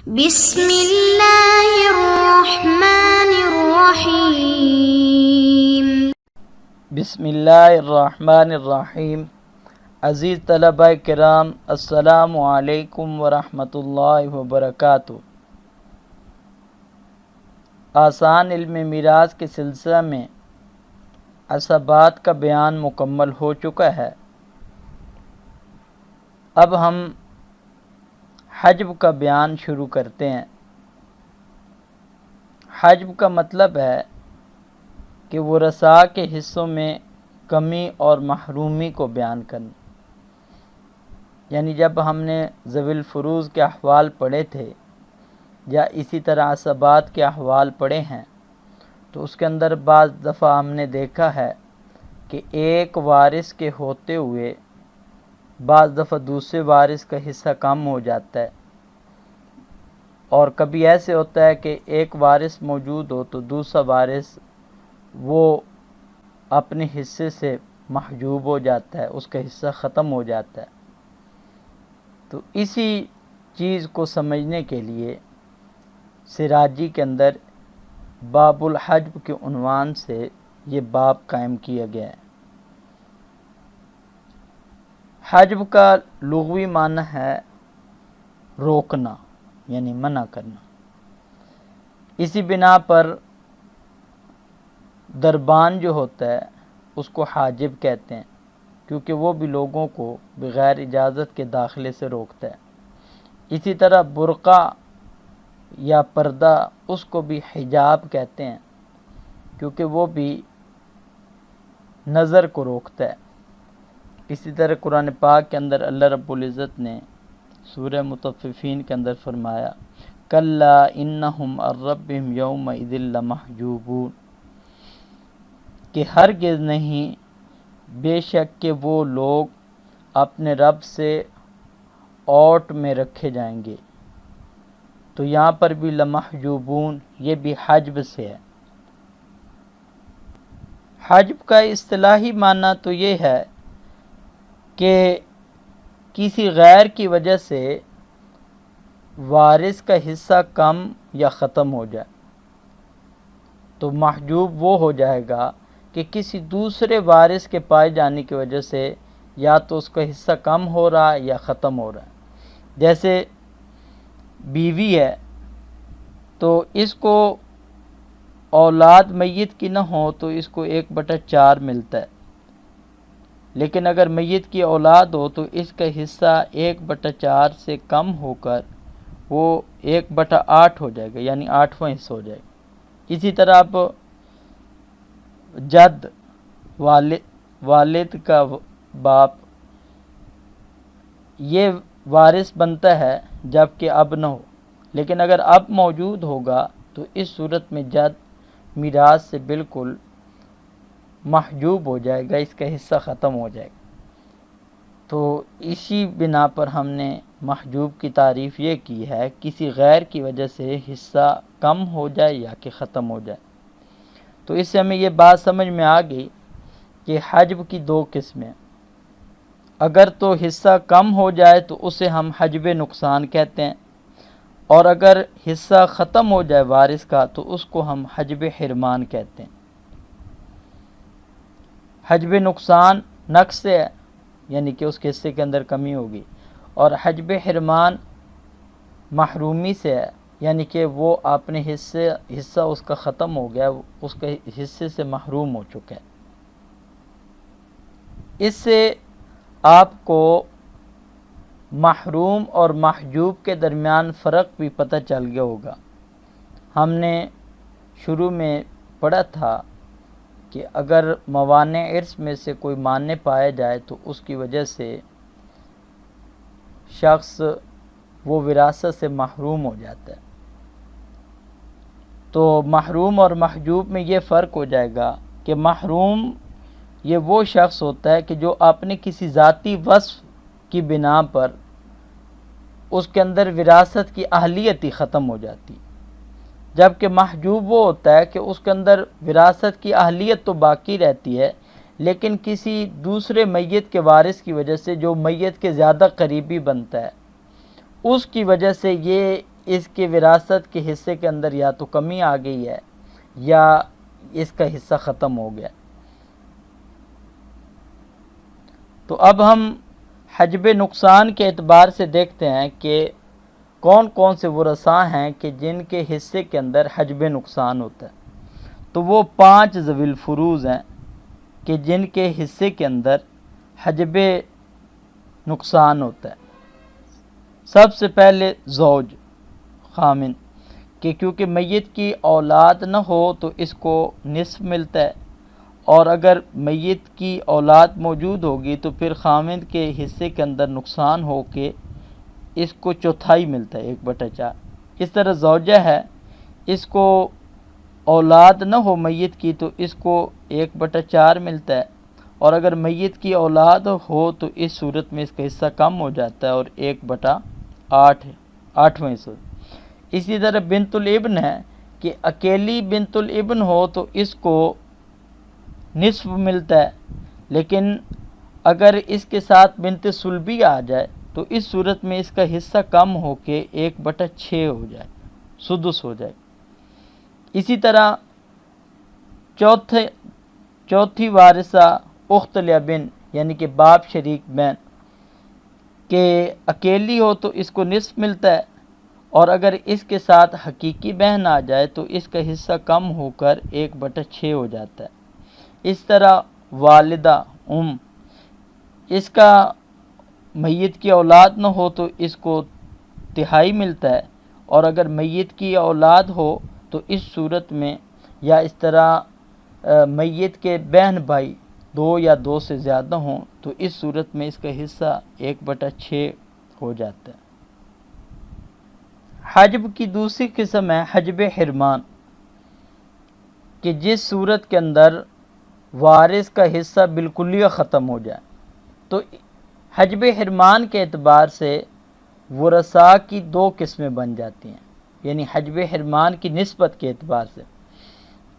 بسم اللہ الرحمن الرحیم۔ بسم اللہ الرحمن الرحیم۔ عزیز طلبہ کرام، السلام علیکم ورحمۃ اللہ وبرکاتہ۔ آسان علم میراث کے سلسلہ میں عصبات کا بیان مکمل ہو چکا ہے۔ اب ہم حجب کا بیان شروع کرتے ہیں۔ حجب کا مطلب ہے کہ ورثاء کے حصوں میں کمی اور محرومی کو بیان کرنا۔ یعنی جب ہم نے ذوی الفروض کے احوال پڑھے تھے یا اسی طرح عصبات کے احوال پڑھے ہیں، تو اس کے اندر بعض دفعہ ہم نے دیکھا ہے کہ ایک وارث کے ہوتے ہوئے بعض دفعہ دوسرے وارث کا حصہ کم ہو جاتا ہے، اور کبھی ایسے ہوتا ہے کہ ایک وارث موجود ہو تو دوسرا وارث وہ اپنے حصے سے محجوب ہو جاتا ہے، اس کا حصہ ختم ہو جاتا ہے۔ تو اسی چیز کو سمجھنے کے لیے سراجی کے اندر باب الحجب کے عنوان سے یہ باب قائم کیا گیا ہے۔ حجب کا لغوی معنی ہے روکنا، یعنی منع کرنا۔ اسی بنا پر دربان جو ہوتا ہے اس کو حاجب کہتے ہیں، کیونکہ وہ بھی لوگوں کو بغیر اجازت کے داخلے سے روکتا ہے۔ اسی طرح برقع یا پردہ، اس کو بھی حجاب کہتے ہیں، کیونکہ وہ بھی نظر کو روکتا ہے۔ اسی طرح قرآن پاک کے اندر اللہ رب العزت نے سورہ مطففین کے اندر فرمایا کلا انہم عن ربہم یومئذ لمحجوبون، کہ ہرگز نہیں، بے شک کہ وہ لوگ اپنے رب سے اوٹ میں رکھے جائیں گے۔ تو یہاں پر بھی لمحجوبون، یہ بھی حجب سے ہے۔ حجب کا اصطلاحی معنی تو یہ ہے کہ کسی غیر کی وجہ سے وارث کا حصہ کم یا ختم ہو جائے، تو محجوب وہ ہو جائے گا کہ کسی دوسرے وارث کے پائے جانے کی وجہ سے یا تو اس کا حصہ کم ہو رہا ہے یا ختم ہو رہا ہے۔ جیسے بیوی ہے تو اس کو اولاد میت کی نہ ہو تو اس کو 1/4 ملتا ہے، لیکن اگر میت کی اولاد ہو تو اس کا حصہ 1/4 سے کم ہو کر وہ 1/8 ہو جائے گا، یعنی 8واں حصہ ہو جائے گا۔ اسی طرح اب جد، والد کا باپ، یہ وارث بنتا ہے جب کہ اب نہ ہو، لیکن اگر اب موجود ہوگا تو اس صورت میں جد میراث سے بالکل محجوب ہو جائے گا، اس کا حصہ ختم ہو جائے گا۔ تو اسی بنا پر ہم نے محجوب کی تعریف یہ کی ہے کسی غیر کی وجہ سے حصہ کم ہو جائے یا کہ ختم ہو جائے۔ تو اس سے ہمیں یہ بات سمجھ میں آ گئی کہ حجب کی 2 قسمیں۔ اگر تو حصہ کم ہو جائے تو اسے ہم حجب نقصان کہتے ہیں، اور اگر حصہ ختم ہو جائے وارث کا تو اس کو ہم حجب حرمان کہتے ہیں۔ حجب نقصان نقص سے ہے، یعنی کہ اس کے حصے کے اندر کمی ہوگی، اور حجب حرمان محرومی سے ہے، یعنی کہ وہ اپنے حصہ اس کا ختم ہو گیا، اس کے حصے سے محروم ہو چکا ہے۔ اس سے آپ کو محروم اور محجوب کے درمیان فرق بھی پتہ چل گیا ہوگا۔ ہم نے شروع میں پڑھا تھا کہ اگر موانع ارث میں سے کوئی مانع پایا جائے تو اس کی وجہ سے شخص وہ وراثت سے محروم ہو جاتا ہے۔ تو محروم اور محجوب میں یہ فرق ہو جائے گا کہ محروم یہ وہ شخص ہوتا ہے کہ جو اپنے کسی ذاتی وصف کی بنا پر اس کے اندر وراثت کی اہلیت ہی ختم ہو جاتی، جبکہ محجوب وہ ہوتا ہے کہ اس کے اندر وراثت کی اہلیت تو باقی رہتی ہے، لیکن کسی دوسرے میت کے وارث کی وجہ سے جو میت کے زیادہ قریبی بنتا ہے، اس کی وجہ سے یہ اس کے وراثت کے حصے کے اندر یا تو کمی آ گئی ہے یا اس کا حصہ ختم ہو گیا۔ تو اب ہم حجب نقصان کے اعتبار سے دیکھتے ہیں کہ کون کون سے ورثاء ہیں کہ جن کے حصے کے اندر حجب نقصان ہوتا ہے۔ تو وہ 5 ذوی الفروض ہیں کہ جن کے حصے کے اندر حجب نقصان ہوتا ہے۔ سب سے پہلے زوج، خامن، کہ کیونکہ میت کی اولاد نہ ہو تو اس کو نصف ملتا ہے، اور اگر میت کی اولاد موجود ہوگی تو پھر خامن کے حصے کے اندر نقصان ہو کے اس کو چوتھائی ملتا ہے، 1/4۔ اس طرح زوجہ ہے، اس کو اولاد نہ ہو میت کی تو اس کو 1/4 ملتا ہے، اور اگر میت کی اولاد ہو تو اس صورت میں اس کا حصہ کم ہو جاتا ہے اور 1/8 ہے، 8واں حصہ۔ اسی طرح بنت الابن ہے کہ اکیلی بنت الابن ہو تو اس کو نصف ملتا ہے، لیکن اگر اس کے ساتھ بنت سلبی آ جائے تو اس صورت میں اس کا حصہ کم ہو کے 1/6 ہو جائے، سدس ہو جائے۔ اسی طرح چوتھی وارثہ اخت الابن یعنی کہ باپ شریک بہن، کہ اکیلی ہو تو اس کو نصف ملتا ہے، اور اگر اس کے ساتھ حقیقی بہن آ جائے تو اس کا حصہ کم ہو کر 1/6 ہو جاتا ہے۔ اس طرح والدہ، اس کا میت کی اولاد نہ ہو تو اس کو تہائی ملتا ہے، اور اگر میت کی اولاد ہو تو اس صورت میں، یا اس طرح میت کے بہن بھائی 2 یا 2 سے زیادہ ہوں تو اس صورت میں اس کا حصہ 1/6 ہو جاتا ہے۔ حجب کی دوسری قسم ہے حجب حرمان، کہ جس صورت کے اندر وارث کا حصہ بالکلیہ ختم ہو جائے۔ تو حجب حرمان کے اعتبار سے ورثاء کی 2 قسمیں بن جاتی ہیں، یعنی حجب حرمان کی نسبت کے اعتبار سے۔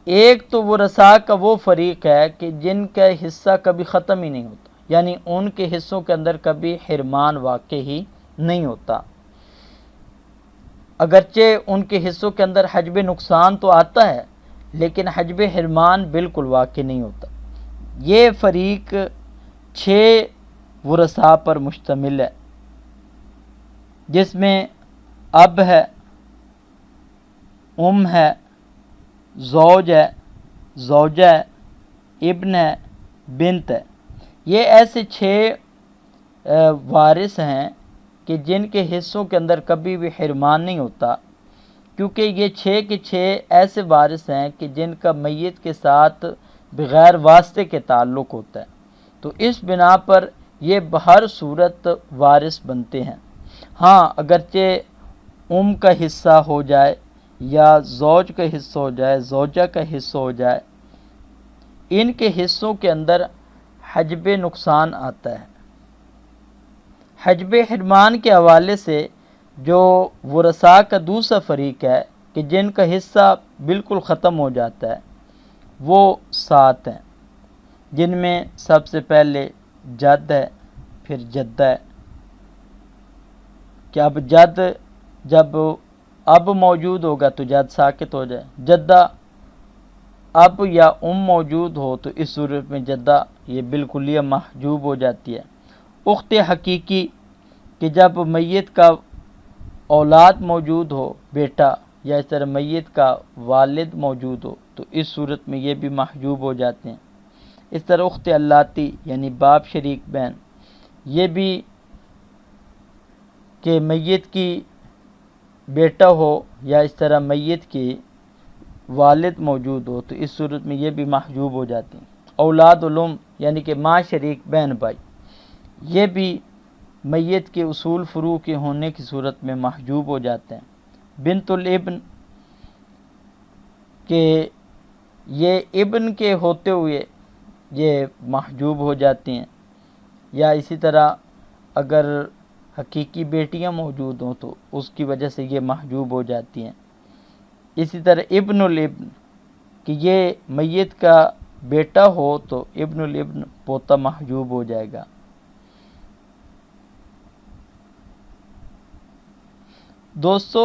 ایک تو ورثاء کا وہ فریق ہے کہ جن کا حصہ کبھی ختم ہی نہیں ہوتا، یعنی ان کے حصوں کے اندر کبھی حرمان واقع ہی نہیں ہوتا، اگرچہ ان کے حصوں کے اندر حجب نقصان تو آتا ہے لیکن حجب حرمان بالکل واقع نہیں ہوتا۔ یہ فریق 6 ورثاء پر مشتمل ہے، جس میں اب ہے، ہے، زوج ہے، زوجہ ہے، ابن ہے، بنت ہے۔ یہ ایسے 6 وارث ہیں کہ جن کے حصوں کے اندر کبھی بھی حرمان نہیں ہوتا، کیونکہ یہ 6 کے 6 ایسے وارث ہیں کہ جن کا میت کے ساتھ بغیر واسطے کے تعلق ہوتا ہے، تو اس بنا پر یہ بہر صورت وارث بنتے ہیں۔ ہاں، اگرچہ کا حصہ ہو جائے یا زوج کا حصہ ہو جائے، زوجہ کا حصہ ہو جائے، ان کے حصوں کے اندر حجب نقصان آتا ہے۔ حجب حرمان کے حوالے سے جو ورثاء کا دوسرا فریق ہے کہ جن کا حصہ بالکل ختم ہو جاتا ہے، وہ 7 ہیں، جن میں سب سے پہلے جد ہے، پھر جدہ ہے، کہ اب جد جب اب موجود ہوگا تو جد ساکت ہو جائے، جدہ اب یا موجود ہو تو اس صورت میں جدہ یہ بالکل یہ محجوب ہو جاتی ہے۔ اخت حقیقی، کہ جب میت کا اولاد موجود ہو، بیٹا، یا اس طرح میت کا والد موجود ہو تو اس صورت میں یہ بھی محجوب ہو جاتے ہیں۔ اس طرح اخت اللاتی یعنی باپ شریک بہن، یہ بھی کہ میت کی بیٹا ہو یا اس طرح میت کی والد موجود ہو تو اس صورت میں یہ بھی محجوب ہو جاتی ہیں۔ اولاد الام یعنی کہ ماں شریک بہن بھائی، یہ بھی میت کے اصول فروع کے ہونے کی صورت میں محجوب ہو جاتے ہیں۔ بنت الابن، کہ یہ ابن کے ہوتے ہوئے یہ محجوب ہو جاتی ہیں، یا اسی طرح اگر حقیقی بیٹیاں موجود ہوں تو اس کی وجہ سے یہ محجوب ہو جاتی ہیں۔ اسی طرح ابن الابن، کہ یہ میت کا بیٹا ہو تو ابن الابن پوتا محجوب ہو جائے گا۔ دوستو،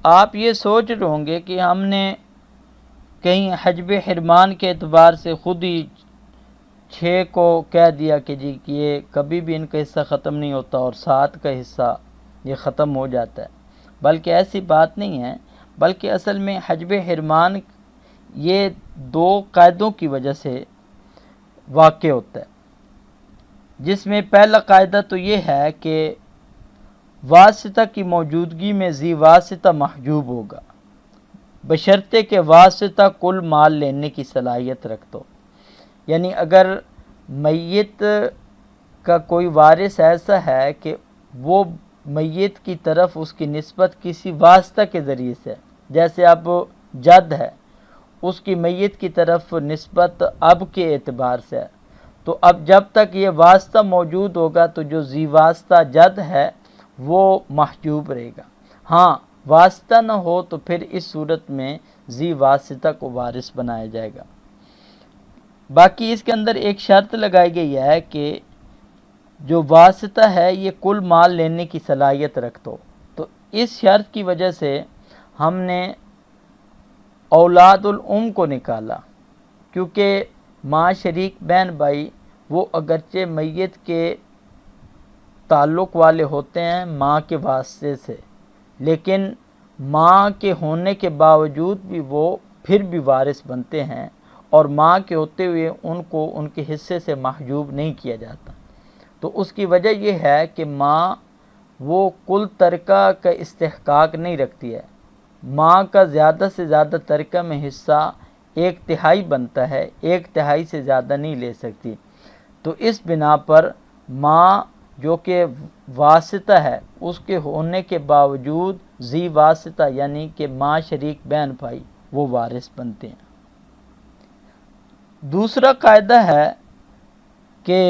آپ یہ سوچ رہے ہوں گے کہ ہم نے کہیں حجب حرمان کے اعتبار سے خود ہی 6 کو کہہ دیا کہ جی کہ یہ کبھی بھی ان کا حصہ ختم نہیں ہوتا اور 7 کا حصہ یہ ختم ہو جاتا ہے، بلکہ ایسی بات نہیں ہے، بلکہ اصل میں حجب حرمان یہ 2 قاعدوں کی وجہ سے واقع ہوتا ہے، جس میں پہلا قاعدہ تو یہ ہے کہ واسطہ کی موجودگی میں ذی واسطہ محجوب ہوگا، بشرطے کہ واسطہ کل مال لینے کی صلاحیت رکھ دو۔ یعنی اگر میت کا کوئی وارث ایسا ہے کہ وہ میت کی طرف اس کی نسبت کسی واسطہ کے ذریعے سے، جیسے اب جد ہے، اس کی میت کی طرف نسبت اب کے اعتبار سے ہے، تو اب جب تک یہ واسطہ موجود ہوگا تو جو ذی واسطہ جد ہے وہ محجوب رہے گا۔ ہاں واسطہ نہ ہو تو پھر اس صورت میں ذی واسطہ کو وارث بنایا جائے گا۔ باقی اس کے اندر ایک شرط لگائی گئی ہے کہ جو واسطہ ہے یہ کل مال لینے کی صلاحیت رکھ دو، تو اس شرط کی وجہ سے ہم نے اولاد الام کو نکالا، کیونکہ ماں شریک بہن بھائی وہ اگرچہ میت کے تعلق والے ہوتے ہیں ماں کے واسطے سے، لیکن ماں کے ہونے کے باوجود بھی وہ پھر بھی وارث بنتے ہیں، اور ماں کے ہوتے ہوئے ان کو ان کے حصے سے محجوب نہیں کیا جاتا۔ تو اس کی وجہ یہ ہے کہ ماں وہ کل ترکہ کا استحقاق نہیں رکھتی ہے، ماں کا زیادہ سے زیادہ ترکہ میں حصہ 1/3 بنتا ہے، 1/3 سے زیادہ نہیں لے سکتی۔ تو اس بنا پر ماں جو کہ واسطہ ہے اس کے ہونے کے باوجود ذی واسطہ یعنی کہ ماں شریک بہن بھائی وہ وارث بنتے ہیں۔ دوسرا قاعدہ ہے کہ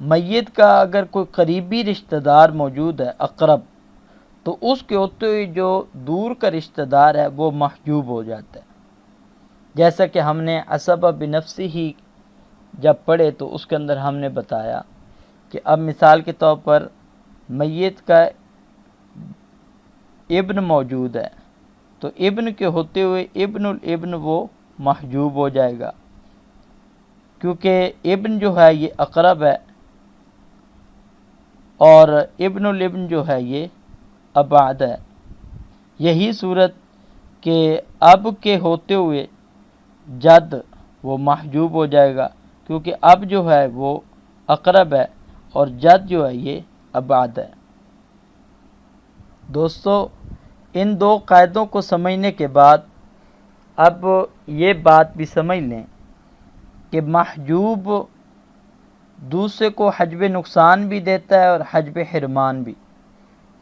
میت کا اگر کوئی قریبی رشتہ دار موجود ہے اقرب، تو اس کے ہوتے ہوئے جو دور کا رشتہ دار ہے وہ محجوب ہو جاتا ہے، جیسا کہ ہم نے عصبہ بنفسی ہی جب پڑھے تو اس کے اندر ہم نے بتایا کہ اب مثال کے طور پر میت کا ابن موجود ہے تو ابن کے ہوتے ہوئے ابن الابن وہ محجوب ہو جائے گا، کیونکہ ابن جو ہے یہ اقرب ہے اور ابن الابن جو ہے یہ ابعد ہے۔ یہی صورت کہ اب کے ہوتے ہوئے جد وہ محجوب ہو جائے گا، کیونکہ اب جو ہے وہ اقرب ہے اور جد جو ہے یہ ابعد ہے۔ دوستو ان 2 قاعدوں کو سمجھنے کے بعد اب یہ بات بھی سمجھ لیں کہ محجوب دوسرے کو حجب نقصان بھی دیتا ہے اور حجب حرمان بھی،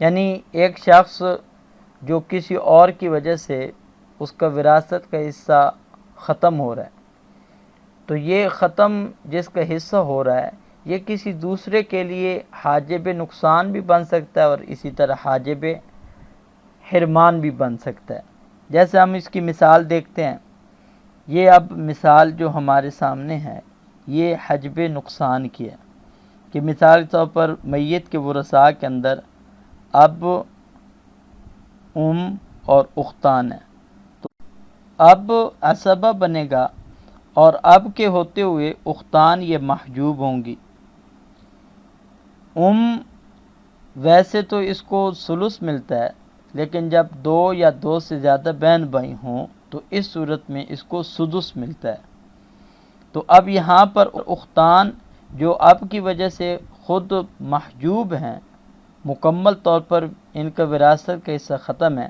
یعنی ایک شخص جو کسی اور کی وجہ سے اس کا وراثت کا حصہ ختم ہو رہا ہے، تو یہ ختم جس کا حصہ ہو رہا ہے یہ کسی دوسرے کے لیے حاجب نقصان بھی بن سکتا ہے اور اسی طرح حاجب حرمان بھی بن سکتا ہے۔ جیسے ہم اس کی مثال دیکھتے ہیں، یہ اب مثال جو ہمارے سامنے ہے یہ حجب نقصان کی ہے، کہ مثال کے طور پر میت کے ورثاء کے اندر اب اور اختان ہے، تو اب عصبہ بنے گا اور اب کے ہوتے ہوئے اختان یہ محجوب ہوں گی۔ ویسے تو اس کو ثلث ملتا ہے، لیکن جب 2 یا 2 سے زیادہ بہن بھائی ہوں تو اس صورت میں اس کو سدس ملتا ہے۔ تو اب یہاں پر اختان جو اب کی وجہ سے خود محجوب ہیں، مکمل طور پر ان کا وراثت کا حصہ ختم ہے،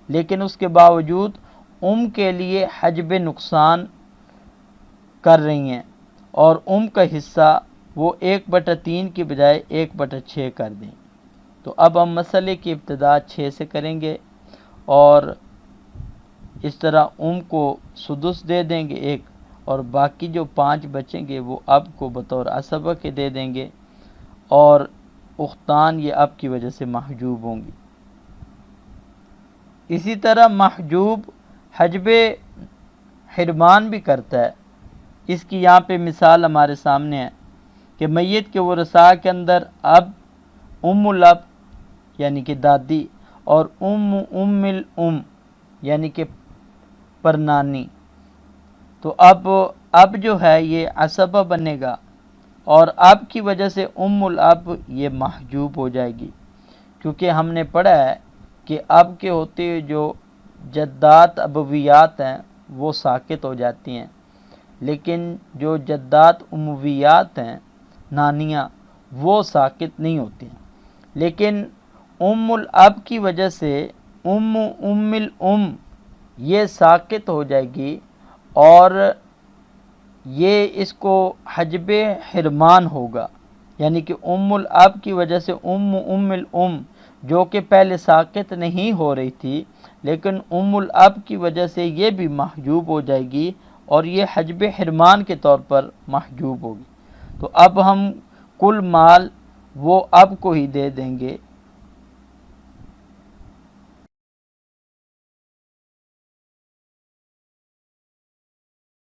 لیکن اس کے باوجود کے لیے حجب نقصان کر رہی ہیں اور کا حصہ وہ 1/3 کی بجائے 1/6 کر دیں۔ تو اب ہم مسئلے کی ابتدا 6 سے کریں گے اور اس طرح کو سدس دے دیں گے 1، اور باقی جو 5 بچیں گے وہ اب کو بطور عصبہ کے دے دیں گے، اور اختان یہ اب کی وجہ سے محجوب ہوں گی۔ اسی طرح محجوب حجب حرمان بھی کرتا ہے۔ اس کی یہاں پہ مثال ہمارے سامنے ہے کہ میت کے ورثاء کے اندر اب الاب یعنی کہ دادی اور ام الام یعنی کہ پرنانی، تو اب جو ہے یہ عصبہ بنے گا، اور اب کی وجہ سے ام الاب یہ محجوب ہو جائے گی، کیونکہ ہم نے پڑھا ہے کہ اب کے ہوتے ہوئے جو جدات ابویات ہیں وہ ساکت ہو جاتی ہیں، لیکن جو جدات امویات ہیں نانیاں وہ ساکت نہیں ہوتی ہیں، لیکن ام الاب کی وجہ سے ام الام یہ ساکت ہو جائے گی، اور یہ اس کو حجب حرمان ہوگا، یعنی کہ ام الاب کی وجہ سے ام الام جو کہ پہلے ساکت نہیں ہو رہی تھی، لیکن ام الاب کی وجہ سے یہ بھی محجوب ہو جائے گی، اور یہ حجب حرمان کے طور پر محجوب ہوگی۔ تو اب ہم کل مال وہ اب کو ہی دے دیں گے،